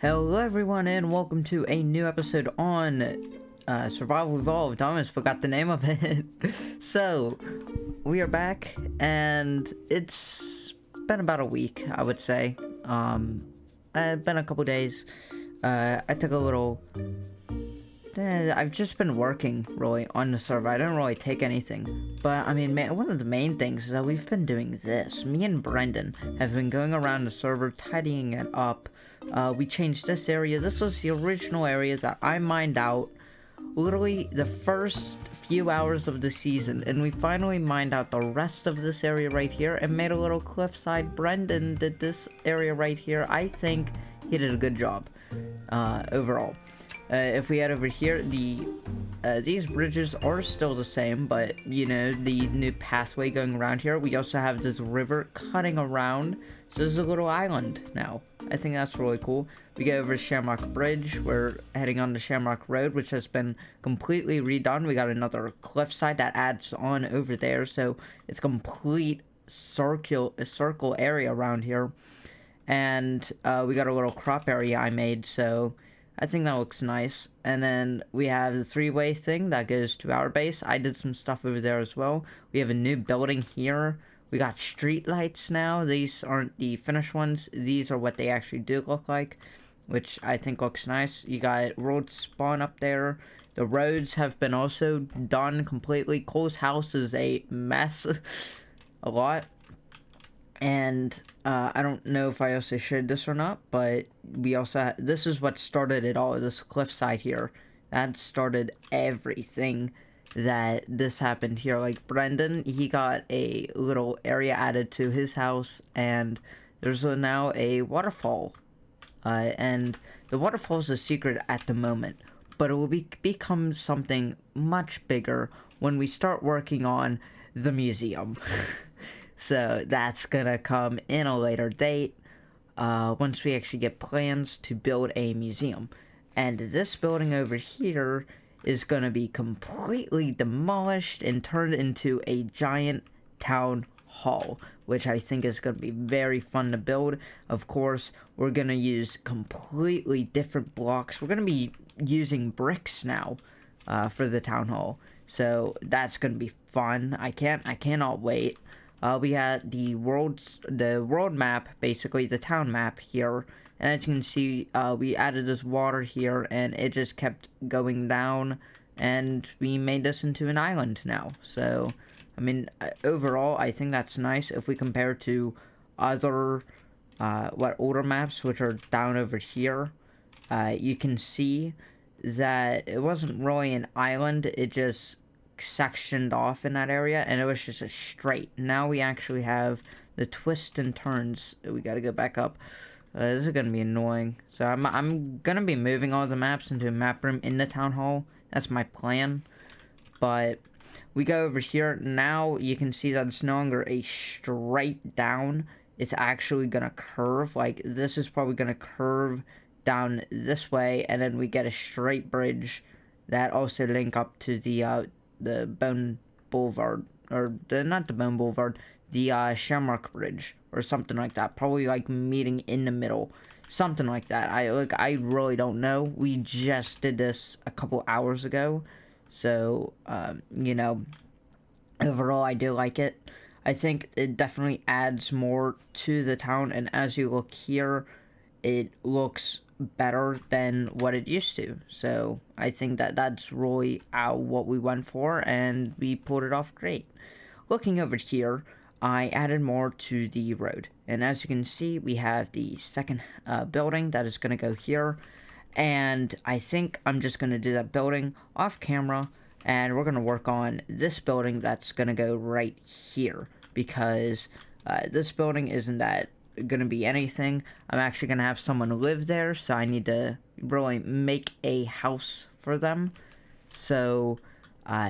Hello everyone and welcome to a new episode on Survival Evolved. I almost forgot the name of it. So, we are back and it's been about a week, I would say. It's been a couple days. I took a little... I've just been working, really, on the server. I don't really take anything. But, I mean, one of the main things is that we've been doing this. Me and Brendan have been going around the server, tidying it up. We changed this area. This was the original area that I mined out literally the first few hours of the season. And we finally mined out the rest of this area right here and made a little cliffside. Brendan did this area right here. I think he did a good job overall. If we head over here, these bridges are still the same, but, you know, the new pathway going around here. We also have this river cutting around, so there's a little island now. I think that's really cool. We go over Shamrock Bridge. We're heading on to Shamrock Road, which has been completely redone. We got another cliffside that adds on over there, so it's complete circle area around here. And we got a little crop area I made, so I think that looks nice. And then we have the three-way thing that goes to our base. I did some stuff over there as well. We have a new building here. We got street lights now. These aren't the finished ones. These are what they actually do look like, which I think looks nice. You got road spawn up there. The roads have been also done completely. Cole's house is a mess. A lot. And I don't know if I also shared this or not, but we also this is what started it all, this cliffside here. That started everything that this happened here. Like Brendan, he got a little area added to his house, and there's now a waterfall. And the waterfall is a secret at the moment, but it will become something much bigger when we start working on the museum. So that's gonna come in a later date, once we actually get plans to build a museum. And this building over here is gonna be completely demolished and turned into a giant town hall, which I think is gonna be very fun to build. Of course, we're gonna use completely different blocks. We're gonna be using bricks now, for the town hall. So that's gonna be fun. I cannot wait. We had the world map, basically the town map here, and as you can see, we added this water here, and it just kept going down, and we made this into an island now. So, I mean, overall, I think that's nice. If we compare to other, older maps, which are down over here, you can see that it wasn't really an island, it just sectioned off in that area, and it was just a straight. Now we actually have the twists and turns. We gotta go back up. This is gonna be annoying. So I'm gonna be moving all the maps into a map room in the town hall. That's my plan. But we go over here. Now you can see that it's no longer a straight down. It's actually gonna curve. Like, this is probably gonna curve down this way, and then we get a straight bridge that also link up to the Bone Boulevard, or not the Bone Boulevard, the Shamrock Bridge, or something like that. Probably like meeting in the middle, something like that. I really don't know. We just did this a couple hours ago, so you know, overall I do like it. I think it definitely adds more to the town, and as you look here, it looks better than what it used to. So I think that that's really what we went for, and we pulled it off great. Looking over here, I added more to the road, and as you can see, we have the second building that is going to go here, and I think I'm just going to do that building off camera, and we're going to work on this building that's going to go right here, because this building isn't that gonna be anything. I'm actually gonna have someone live there, so I need to really make a house for them. So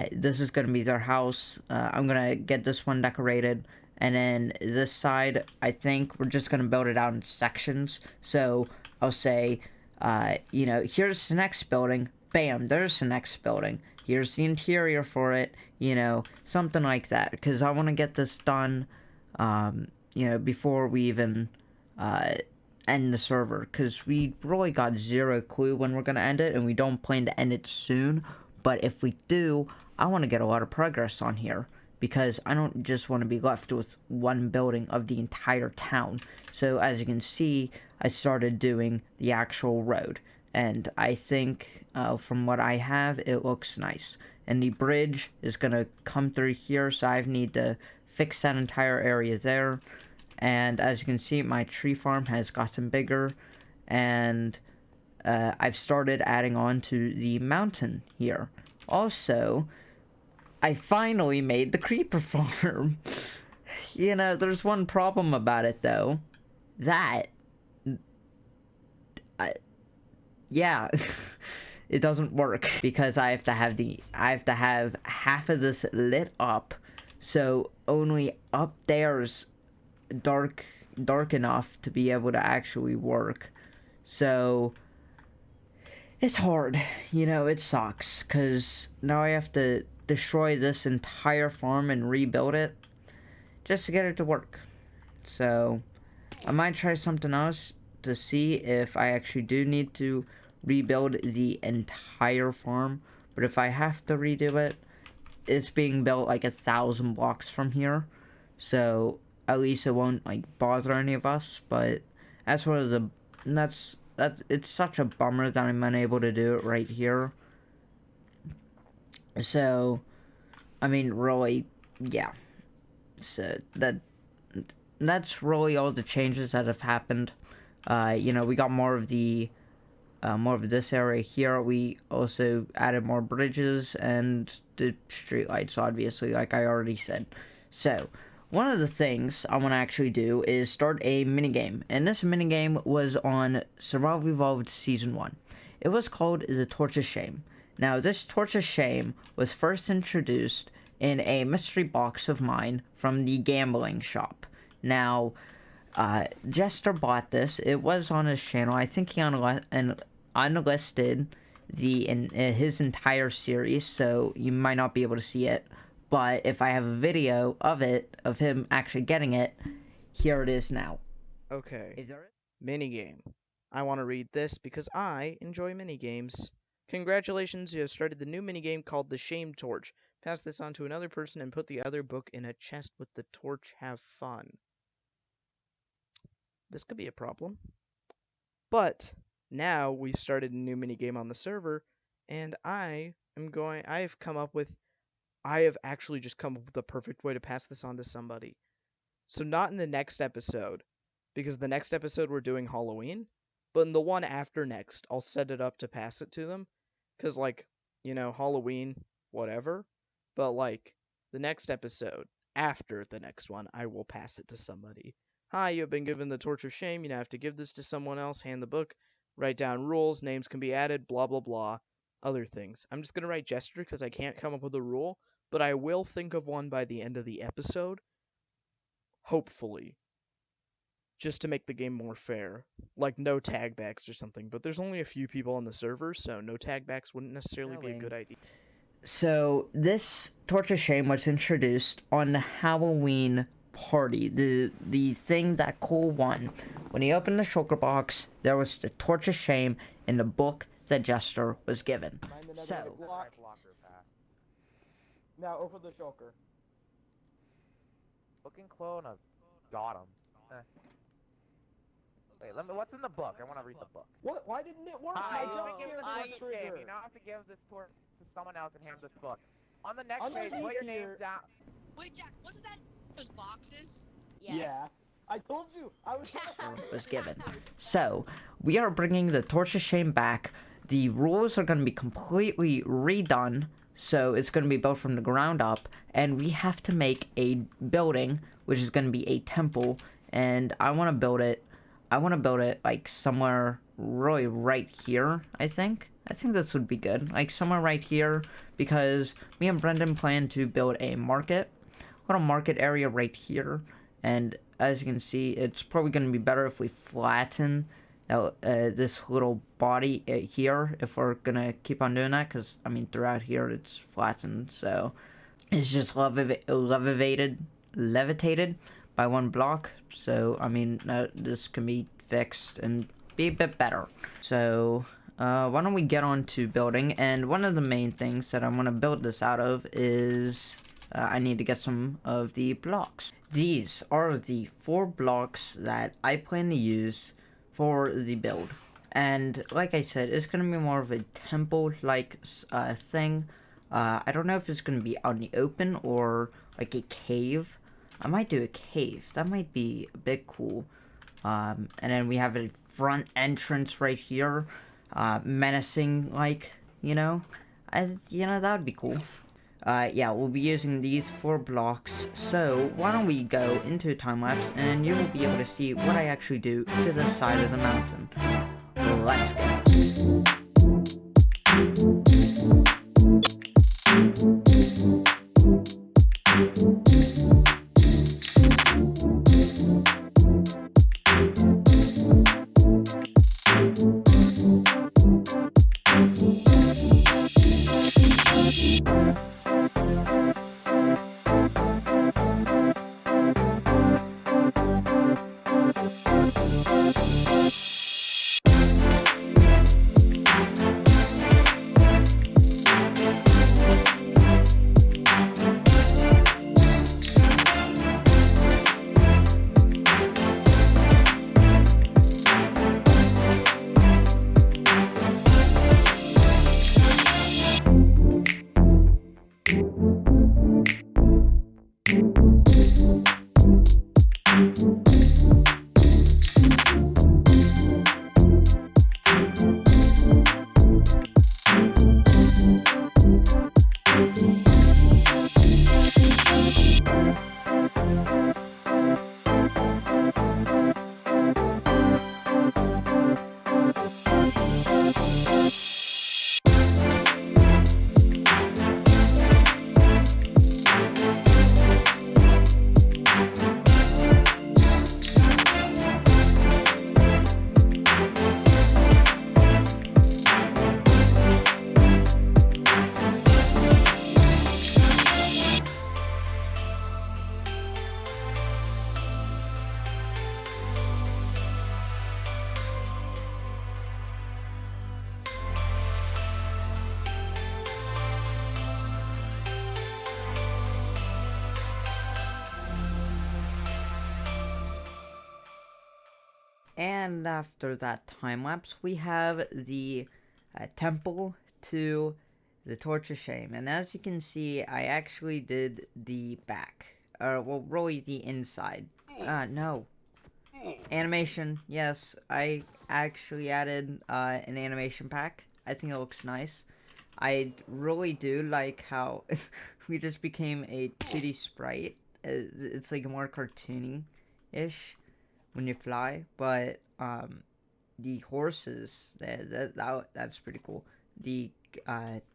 this is gonna be their house. I'm gonna get this one decorated, and then this side, I think we're just gonna build it out in sections. So I'll say, you know, here's the next building, bam, there's the next building, here's the interior for it, you know, something like that, because I want to get this done, you know, before we even end the server, because we really got zero clue when we're going to end it, and we don't plan to end it soon. But if we do, I want to get a lot of progress on here, because I don't just want to be left with one building of the entire town. So as you can see, I started doing the actual road, and I think from what I have, it looks nice. And the bridge is going to come through here, so I need to fix that entire area there. And as you can see, my tree farm has gotten bigger, and I've started adding on to the mountain here. Also, I finally made the creeper farm. You know, there's one problem about it though. Yeah, it doesn't work because I have to have half of this lit up, so only up there's dark enough to be able to actually work. So it's hard, you know, it sucks, because now I have to destroy this entire farm and rebuild it just to get it to work. So I might try something else to see if I actually do need to rebuild the entire farm. But if I have to redo it, it's being built like 1,000 blocks from here, so at least it won't like bother any of us. But that's one of the it's such a bummer that I'm unable to do it right here. So I mean, really, yeah. So that's really all the changes that have happened. You know, we got more of this area here. We also added more bridges and the streetlights, obviously, like I already said. So one of the things I want to actually do is start a minigame, and this minigame was on Survival Evolved Season 1. It was called the Torch of Shame. Now, this Torch of Shame was first introduced in a mystery box of mine from the gambling shop. Now, Jester bought this. It was on his channel. I think he unlisted his entire series, so you might not be able to see it. But if I have a video of him actually getting it, here it is now. Okay. Is there it? Minigame. I want to read this because I enjoy minigames. Congratulations, you have started the new minigame called the Shame Torch. Pass this on to another person and put the other book in a chest with the torch. Have fun. This could be a problem. But now we've started a new minigame on the server, and I have actually just come up with the perfect way to pass this on to somebody. So not in the next episode, because the next episode we're doing Halloween, but in the one after next, I'll set it up to pass it to them. Because, like, you know, Halloween, whatever. But, like, the next episode, after the next one, I will pass it to somebody. Hi, you have been given the Torch of Shame. You now have to give this to someone else, hand the book, write down rules, names can be added, blah, blah, blah, other things. I'm just going to write Jester because I can't come up with a rule, but I will think of one by the end of the episode. Hopefully. Just to make the game more fair. Like no tag backs or something. But there's only a few people on the server, so no tag backs wouldn't necessarily be a good idea. So this Torch of Shame was introduced on the Halloween party. The thing that Cole won. When he opened the shulker box, there was the Torch of Shame in the book that Jester was given. So now open the shulker. Looking clone, got him. Wait, what's in the book? I want to read the book. What? Why didn't it work? Hi, trigger. you now have to give this to someone else and hand this book. On the next Underneath page, put your name here- down. Wait, Jack, wasn't that those boxes? Yes. Yeah. I told you. I was was given. So we are bringing the Torch of Shame back. The rules are going to be completely redone, so it's going to be built from the ground up, and we have to make a building, which is going to be a temple, and I want to build it like somewhere really right here. I think this would be good, like somewhere right here, because me and Brendan plan to build a little market area right here. And as you can see, it's probably going to be better if we flatten this little body here, if we're going to keep on doing that, because, I mean, throughout here it's flattened, so it's just levitated by one block. So, I mean, this can be fixed and be a bit better. So, why don't we get on to building? And one of the main things that I want to build this out of is I need to get some of the blocks. These are the 4 blocks that I plan to use for the build. And like I said, it's going to be more of a temple-like thing. I don't know if it's going to be out in the open or like a cave. I might do a cave. That might be a bit cool. And then we have a front entrance right here. Menacing, like, you know. That would be cool. Yeah, we'll be using these 4 blocks. So, why don't we go into time-lapse and you will be able to see what I actually do to the side of the mountain. Let's go. And after that time lapse, we have the temple to the Torch of Shame. And as you can see, I actually did the back. Well, really the inside. No. Animation, yes. I actually added an animation pack. I think it looks nice. I really do like how we just became a 2D sprite. It's like more cartoony-ish when you fly, but the horses, that's pretty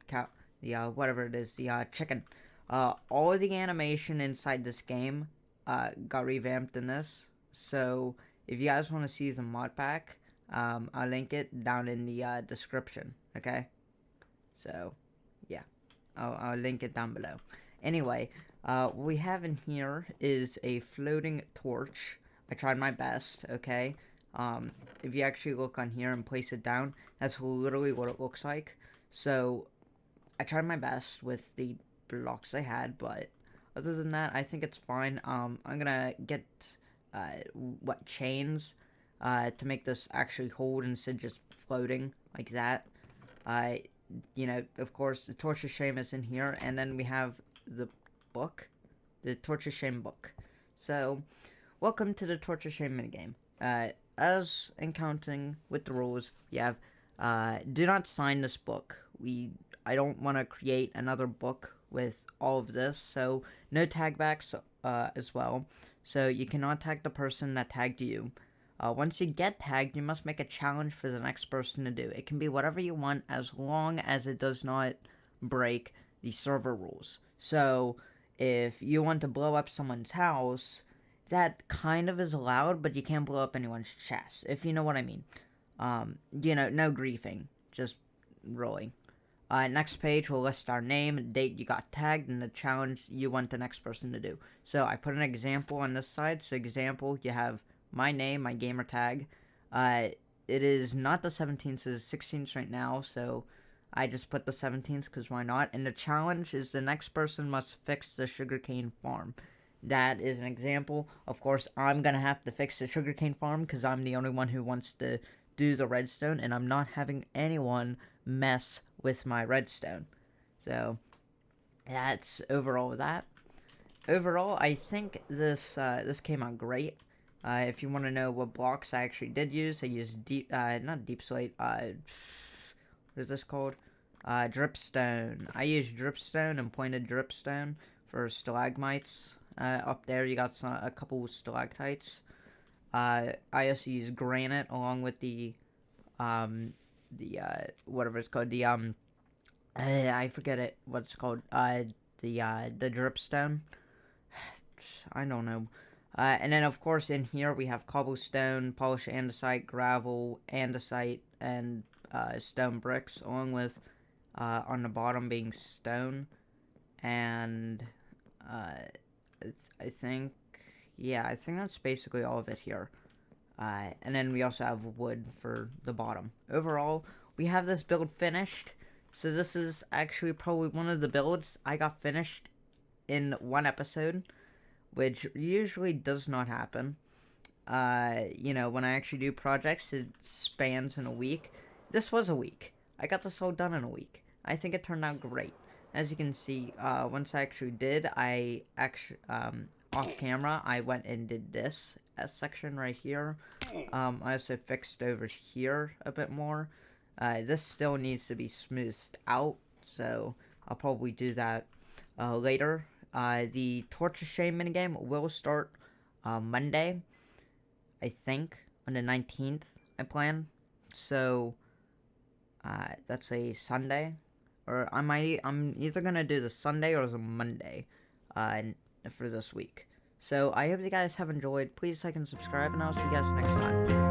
cow, the whatever it is, the chicken, all of the animation inside this game got revamped in this. So if you guys want to see the mod pack, I'll link it down in the description. Okay, so yeah, I'll link it down below. Anyway, what we have in here is a floating torch. I tried my best, okay? If you actually look on here and place it down, that's literally what it looks like. So, I tried my best with the blocks I had, but other than that, I think it's fine. I'm gonna get, chains, to make this actually hold instead of just floating like that. Of course, the Torch of Shame is in here, and then we have the book, the Torch of Shame book. So, welcome to the Torch of Shame minigame. As encountering with the rules, you have, do not sign this book. I don't want to create another book with all of this, so no tag backs, as well. So you cannot tag the person that tagged you. Once you get tagged, you must make a challenge for the next person to do. It can be whatever you want as long as it does not break the server rules. So, if you want to blow up someone's house, that kind of is allowed, but you can't blow up anyone's chest, if you know what I mean. No griefing, just rolling. Next page will list our name, date you got tagged, and the challenge you want the next person to do. So I put an example on this side. So example, you have my name, my gamer tag, It is not the 17th, it's 16th right now, so I just put the 17th because why not? And the challenge is the next person must fix the sugarcane farm. That is an example. Of course, I'm going to have to fix the sugarcane farm because I'm the only one who wants to do the redstone, and I'm not having anyone mess with my redstone. So, that's overall that. Overall, I think this came out great. If you want to know what blocks I actually did use, I used not deep slate, what is this called? Dripstone. I used dripstone and pointed dripstone for stalagmites. Up there you got a couple stalactites. I also used granite along with the whatever it's called, I forget it, what it's called, the dripstone. I don't know. And then, of course, in here we have cobblestone, polished andesite, gravel, andesite, and stone bricks, along with on the bottom being stone. And I think that's basically all of it here. And then we also have wood for the bottom. Overall, we have this build finished. So this is actually probably one of the builds I got finished in one episode, which usually does not happen. When I actually do projects, it spans in a week. This was a week. I got this all done in a week. I think it turned out great. As you can see, once I actually did, I actually, off camera, I went and did this section right here. I also fixed over here a bit more. This still needs to be smoothed out, so I'll probably do that later. The Torture Shame minigame will start Monday, I think, on the 19th, I plan. So, that's a Sunday. Or I'm either going to do the Sunday or the Monday for this week. So, I hope you guys have enjoyed. Please like and subscribe, and I'll see you guys next time.